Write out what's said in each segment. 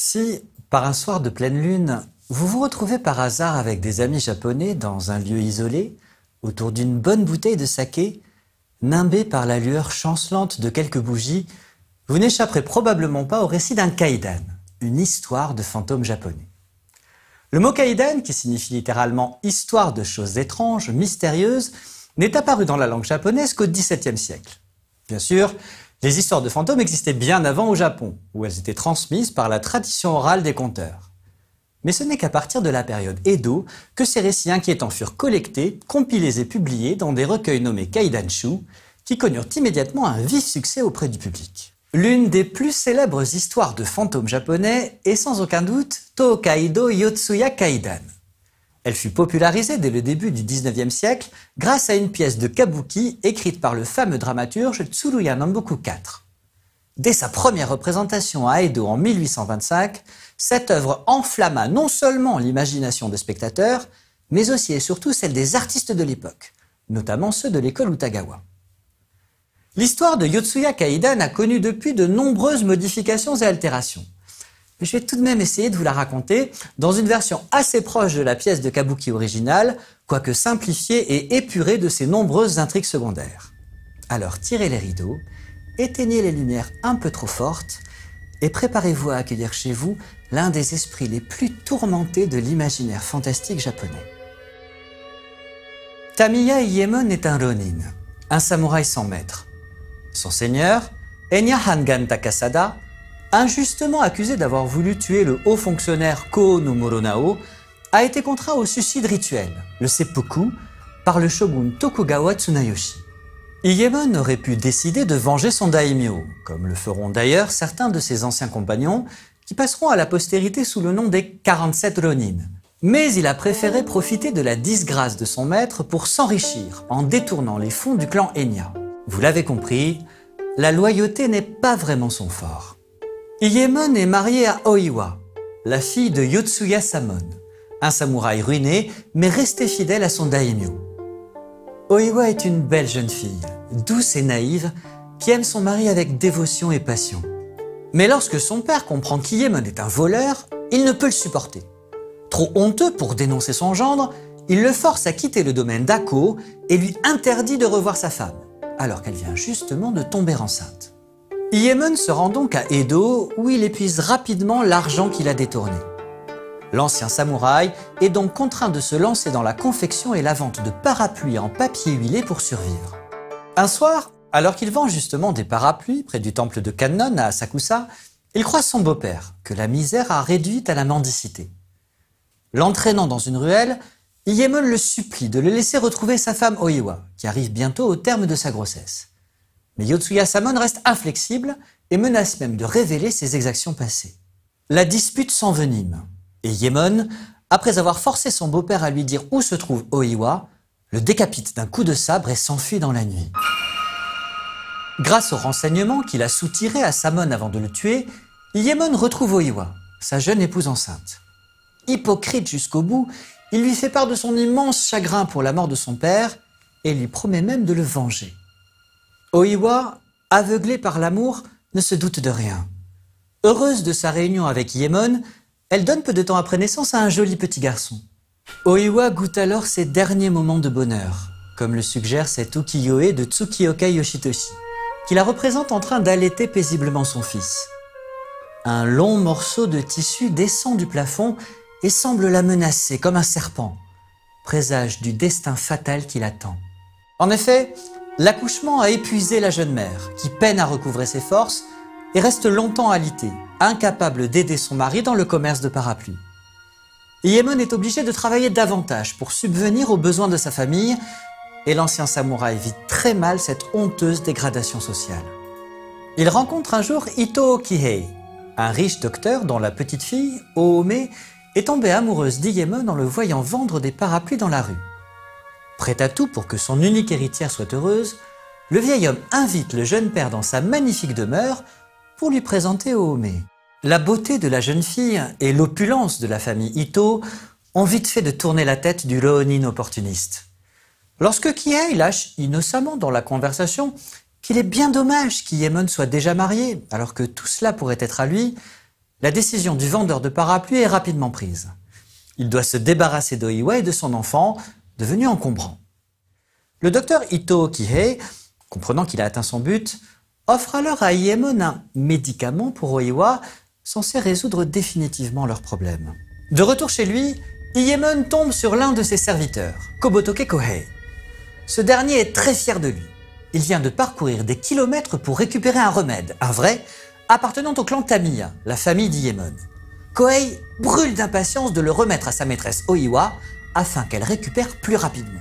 Si, par un soir de pleine lune, vous vous retrouvez par hasard avec des amis japonais dans un lieu isolé, autour d'une bonne bouteille de saké, nimbé par la lueur chancelante de quelques bougies, vous n'échapperez probablement pas au récit d'un kaidan, une histoire de fantômes japonais. Le mot kaidan, qui signifie littéralement histoire de choses étranges, mystérieuses, n'est apparu dans la langue japonaise qu'au XVIIe siècle. Bien sûr, les histoires de fantômes existaient bien avant au Japon, où elles étaient transmises par la tradition orale des conteurs. Mais ce n'est qu'à partir de la période Edo que ces récits inquiétants furent collectés, compilés et publiés dans des recueils nommés Kaidanshu, qui connurent immédiatement un vif succès auprès du public. L'une des plus célèbres histoires de fantômes japonais est sans aucun doute Tokaido Yotsuya Kaidan. Elle fut popularisée dès le début du XIXe siècle grâce à une pièce de kabuki écrite par le fameux dramaturge Tsuruya Namboku IV. Dès sa première représentation à Edo en 1825, cette œuvre enflamma non seulement l'imagination des spectateurs, mais aussi et surtout celle des artistes de l'époque, notamment ceux de l'école Utagawa. L'histoire de Yotsuya Kaidan a connu depuis de nombreuses modifications et altérations. Mais je vais tout de même essayer de vous la raconter dans une version assez proche de la pièce de kabuki originale, quoique simplifiée et épurée de ses nombreuses intrigues secondaires. Alors tirez les rideaux, éteignez les lumières un peu trop fortes et préparez-vous à accueillir chez vous l'un des esprits les plus tourmentés de l'imaginaire fantastique japonais. Tamiya Iemon est un ronin, un samouraï sans maître. Son seigneur, Enya Hangan Takasada, injustement accusé d'avoir voulu tuer le haut fonctionnaire Kō no Moronao, a été contraint au suicide rituel, le seppuku, par le shogun Tokugawa Tsunayoshi. Iemon aurait pu décider de venger son daimyo, comme le feront d'ailleurs certains de ses anciens compagnons, qui passeront à la postérité sous le nom des 47 Ronin. Mais il a préféré profiter de la disgrâce de son maître pour s'enrichir en détournant les fonds du clan Enya. Vous l'avez compris, la loyauté n'est pas vraiment son fort. Iemon est marié à Oiwa, la fille de Yotsuya Samon, un samouraï ruiné mais resté fidèle à son daimyo. Oiwa est une belle jeune fille, douce et naïve, qui aime son mari avec dévotion et passion. Mais lorsque son père comprend qu'Iemon est un voleur, il ne peut le supporter. Trop honteux pour dénoncer son gendre, il le force à quitter le domaine d'Ako et lui interdit de revoir sa femme, alors qu'elle vient justement de tomber enceinte. Iemon se rend donc à Edo, où il épuise rapidement l'argent qu'il a détourné. L'ancien samouraï est donc contraint de se lancer dans la confection et la vente de parapluies en papier huilé pour survivre. Un soir, alors qu'il vend justement des parapluies près du temple de Kannon à Asakusa, il croise son beau-père, que la misère a réduit à la mendicité. L'entraînant dans une ruelle, Iemon le supplie de le laisser retrouver sa femme Oiwa, qui arrive bientôt au terme de sa grossesse. Mais Yotsuya Samon reste inflexible et menace même de révéler ses exactions passées. La dispute s'envenime, et Iemon, après avoir forcé son beau-père à lui dire où se trouve Oiwa, le décapite d'un coup de sabre et s'enfuit dans la nuit. Grâce aux renseignements qu'il a soutirés à Samon avant de le tuer, Iemon retrouve Oiwa, sa jeune épouse enceinte. Hypocrite jusqu'au bout, il lui fait part de son immense chagrin pour la mort de son père et lui promet même de le venger. Oiwa, aveuglée par l'amour, ne se doute de rien. Heureuse de sa réunion avec Iemon, elle donne peu de temps après naissance à un joli petit garçon. Oiwa goûte alors ses derniers moments de bonheur, comme le suggère cet ukiyo-e de Tsukioka Yoshitoshi, qui la représente en train d'allaiter paisiblement son fils. Un long morceau de tissu descend du plafond et semble la menacer comme un serpent, présage du destin fatal qui l'attend. En effet, l'accouchement a épuisé la jeune mère, qui peine à recouvrer ses forces et reste longtemps alitée, incapable d'aider son mari dans le commerce de parapluies. Iemon est obligé de travailler davantage pour subvenir aux besoins de sa famille et l'ancien samouraï vit très mal cette honteuse dégradation sociale. Il rencontre un jour Ito Kihei, un riche docteur dont la petite fille, Oome, est tombée amoureuse d'Iemon en le voyant vendre des parapluies dans la rue. Prêt à tout pour que son unique héritière soit heureuse, le vieil homme invite le jeune père dans sa magnifique demeure pour lui présenter Oome. La beauté de la jeune fille et l'opulence de la famille Ito ont vite fait de tourner la tête du ronin opportuniste. Lorsque Kihei lâche innocemment dans la conversation qu'il est bien dommage qu'Iemon soit déjà marié, alors que tout cela pourrait être à lui, La décision du vendeur de parapluies est rapidement prise. Il doit se débarrasser d'Oiwa et de son enfant, devenu encombrant. Le docteur Ito Kihei, comprenant qu'il a atteint son but, offre alors à Iemon un médicament pour Oiwa censé résoudre définitivement leurs problèmes. De retour chez lui, Iemon tombe sur l'un de ses serviteurs, Kobotoke Kohei. Ce dernier est très fier de lui. Il vient de parcourir des kilomètres pour récupérer un remède, un vrai, appartenant au clan Tamiya, la famille d'Iemon. Kohei brûle d'impatience de le remettre à sa maîtresse Oiwa afin qu'elle récupère plus rapidement.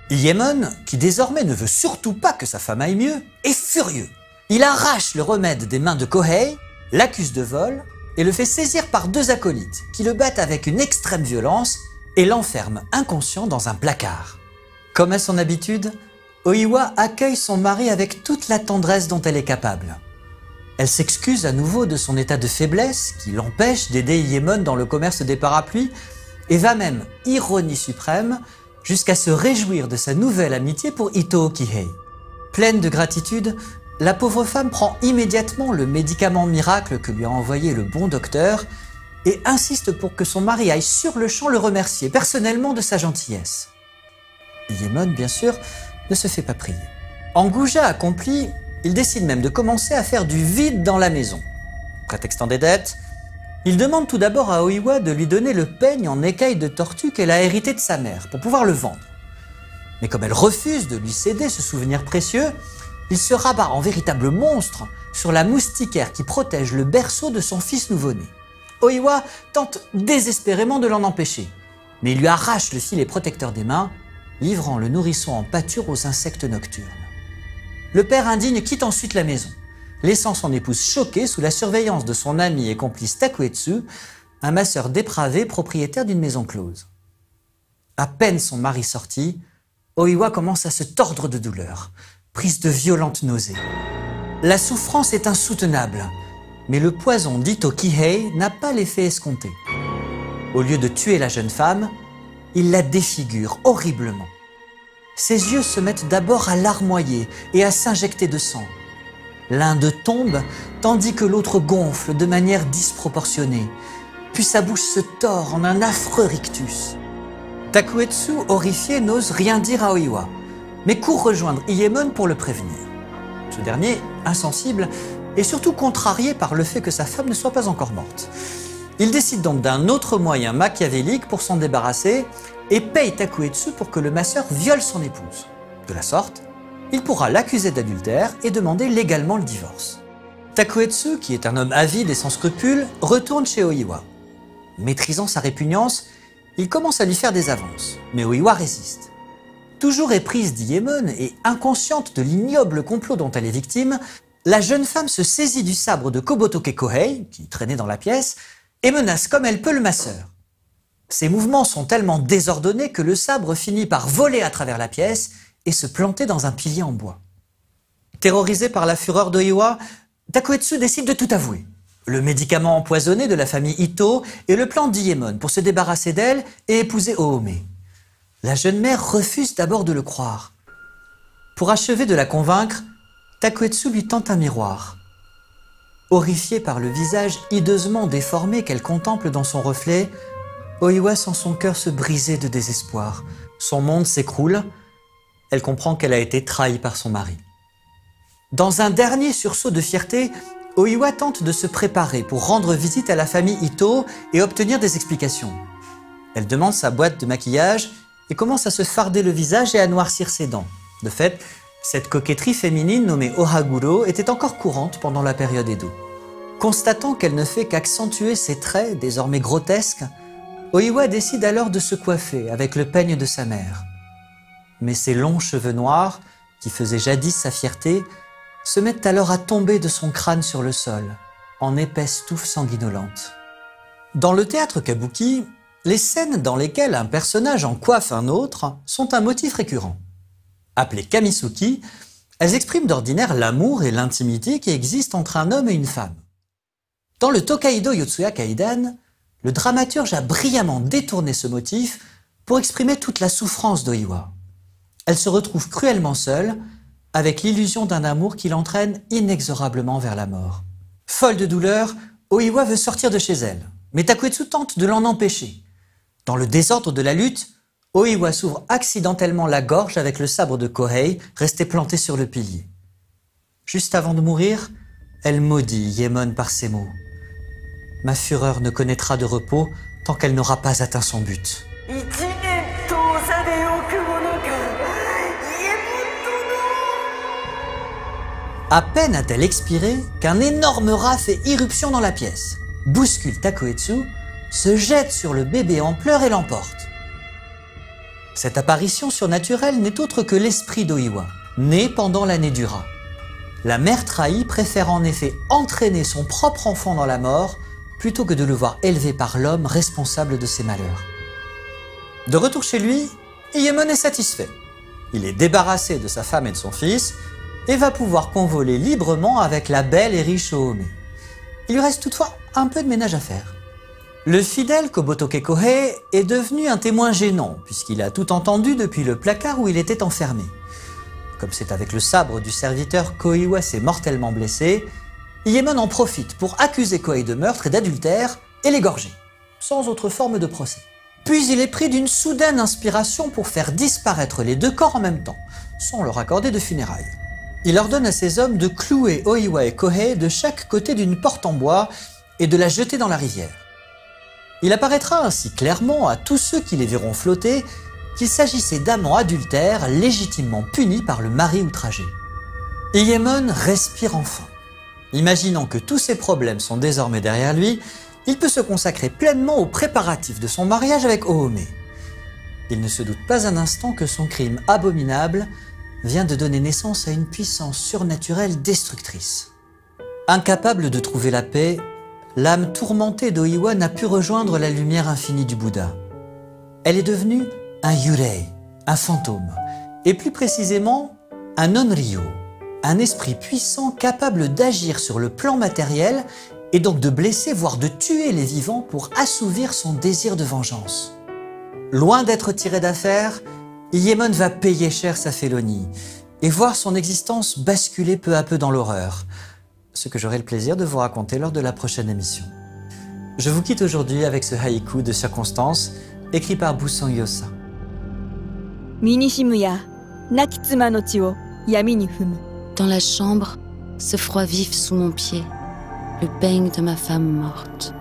Iemon, qui désormais ne veut surtout pas que sa femme aille mieux, est furieux. Il arrache le remède des mains de Kohei, l'accuse de vol et le fait saisir par deux acolytes qui le battent avec une extrême violence et l'enferment inconscient dans un placard. Comme à son habitude, Oiwa accueille son mari avec toute la tendresse dont elle est capable. Elle s'excuse à nouveau de son état de faiblesse qui l'empêche d'aider Iemon dans le commerce des parapluies et va même, ironie suprême, jusqu'à se réjouir de sa nouvelle amitié pour Ito Kihei. Pleine de gratitude, la pauvre femme prend immédiatement le médicament miracle que lui a envoyé le bon docteur et insiste pour que son mari aille sur le champ le remercier personnellement de sa gentillesse. Iemon, bien sûr, ne se fait pas prier. En goujat accompli, il décide même de commencer à faire du vide dans la maison. Prétextant des dettes, il demande tout d'abord à Oiwa de lui donner le peigne en écaille de tortue qu'elle a hérité de sa mère pour pouvoir le vendre. Mais comme elle refuse de lui céder ce souvenir précieux, il se rabat en véritable monstre sur la moustiquaire qui protège le berceau de son fils nouveau-né. Oiwa tente désespérément de l'en empêcher, mais il lui arrache le filet protecteur des mains, livrant le nourrisson en pâture aux insectes nocturnes. Le père indigne quitte ensuite la maison, laissant son épouse choquée sous la surveillance de son ami et complice Takuetsu, un masseur dépravé propriétaire d'une maison close. À peine son mari sorti, Oiwa commence à se tordre de douleur, prise de violentes nausées. La souffrance est insoutenable, mais le poison d'Ito Kihei n'a pas l'effet escompté. Au lieu de tuer la jeune femme, il la défigure horriblement. Ses yeux se mettent d'abord à larmoyer et à s'injecter de sang. L'un d'eux tombe, tandis que l'autre gonfle de manière disproportionnée, puis sa bouche se tord en un affreux rictus. Takuetsu, horrifié, n'ose rien dire à Oiwa, mais court rejoindre Iemon pour le prévenir. Ce dernier, insensible, est surtout contrarié par le fait que sa femme ne soit pas encore morte. Il décide donc d'un autre moyen machiavélique pour s'en débarrasser et paye Takuetsu pour que le masseur viole son épouse. De la sorte, il pourra l'accuser d'adultère et demander légalement le divorce. Takuetsu, qui est un homme avide et sans scrupules, retourne chez Oiwa. Maîtrisant sa répugnance, il commence à lui faire des avances, mais Oiwa résiste. Toujours éprise d'Iemon et inconsciente de l'ignoble complot dont elle est victime, la jeune femme se saisit du sabre de Kobotoke Kohei, qui traînait dans la pièce, et menace comme elle peut le masseur. Ses mouvements sont tellement désordonnés que le sabre finit par voler à travers la pièce et se planter dans un pilier en bois. Terrorisé par la fureur d'Oiwa, Takuetsu décide de tout avouer. Le médicament empoisonné de la famille Ito et le plan d'Iemon pour se débarrasser d'elle et épouser Ohome. La jeune mère refuse d'abord de le croire. Pour achever de la convaincre, Takuetsu lui tend un miroir. Horrifiée par le visage hideusement déformé qu'elle contemple dans son reflet, Oiwa sent son cœur se briser de désespoir. Son monde s'écroule. Elle comprend qu'elle a été trahie par son mari. Dans un dernier sursaut de fierté, Oiwa tente de se préparer pour rendre visite à la famille Ito et obtenir des explications. Elle demande sa boîte de maquillage et commence à se farder le visage et à noircir ses dents. De fait, cette coquetterie féminine nommée Ohaguro était encore courante pendant la période Edo. Constatant qu'elle ne fait qu'accentuer ses traits, désormais grotesques, Oiwa décide alors de se coiffer avec le peigne de sa mère. Mais ses longs cheveux noirs, qui faisaient jadis sa fierté, se mettent alors à tomber de son crâne sur le sol, en épaisse touffe sanguinolente. Dans le théâtre kabuki, les scènes dans lesquelles un personnage en coiffe un autre sont un motif récurrent. Appelées kamisuki, elles expriment d'ordinaire l'amour et l'intimité qui existent entre un homme et une femme. Dans le Tokaido Yotsuya Kaidan, le dramaturge a brillamment détourné ce motif pour exprimer toute la souffrance d'Oiwa. Elle se retrouve cruellement seule, avec l'illusion d'un amour qui l'entraîne inexorablement vers la mort. Folle de douleur, Oiwa veut sortir de chez elle, mais Takuetsu tente de l'en empêcher. Dans le désordre de la lutte, Oiwa s'ouvre accidentellement la gorge avec le sabre de Kohei resté planté sur le pilier. Juste avant de mourir, elle maudit Yemon par ces mots. « Ma fureur ne connaîtra de repos tant qu'elle n'aura pas atteint son but. » À peine a-t-elle expiré qu'un énorme rat fait irruption dans la pièce, bouscule Takuetsu, se jette sur le bébé en pleurs et l'emporte. Cette apparition surnaturelle n'est autre que l'esprit d'Oiwa, né pendant l'année du rat. La mère trahie préfère en effet entraîner son propre enfant dans la mort plutôt que de le voir élevé par l'homme responsable de ses malheurs. De retour chez lui, Iyemon est satisfait. Il est débarrassé de sa femme et de son fils et va pouvoir convoler librement avec la belle et riche Ohome. Il lui reste toutefois un peu de ménage à faire. Le fidèle Kobotoke Kohei est devenu un témoin gênant puisqu'il a tout entendu depuis le placard où il était enfermé. Comme c'est avec le sabre du serviteur qu'Oiwa s'est mortellement blessé, Iyemon en profite pour accuser Kohei de meurtre et d'adultère et l'égorger, sans autre forme de procès. Puis il est pris d'une soudaine inspiration pour faire disparaître les deux corps en même temps, sans leur accorder de funérailles. Il ordonne à ses hommes de clouer Oiwa et Kohei de chaque côté d'une porte en bois et de la jeter dans la rivière. Il apparaîtra ainsi clairement à tous ceux qui les verront flotter qu'il s'agissait d'amants adultères légitimement punis par le mari outragé. Iyemon respire enfin. Imaginant que tous ses problèmes sont désormais derrière lui, il peut se consacrer pleinement aux préparatifs de son mariage avec Ohome. Il ne se doute pas un instant que son crime abominable vient de donner naissance à une puissance surnaturelle destructrice. Incapable de trouver la paix, l'âme tourmentée d'Oiwa n'a pu rejoindre la lumière infinie du Bouddha. Elle est devenue un yurei, un fantôme, et plus précisément un onryo, un esprit puissant capable d'agir sur le plan matériel et donc de blesser, voire de tuer les vivants pour assouvir son désir de vengeance. Loin d'être tiré d'affaire, Iyemon va payer cher sa félonie et voir son existence basculer peu à peu dans l'horreur, ce que j'aurai le plaisir de vous raconter lors de la prochaine émission. Je vous quitte aujourd'hui avec ce haïku de circonstance écrit par Busson Yosa. Dans la chambre, ce froid vif sous mon pied, le beigne de ma femme morte.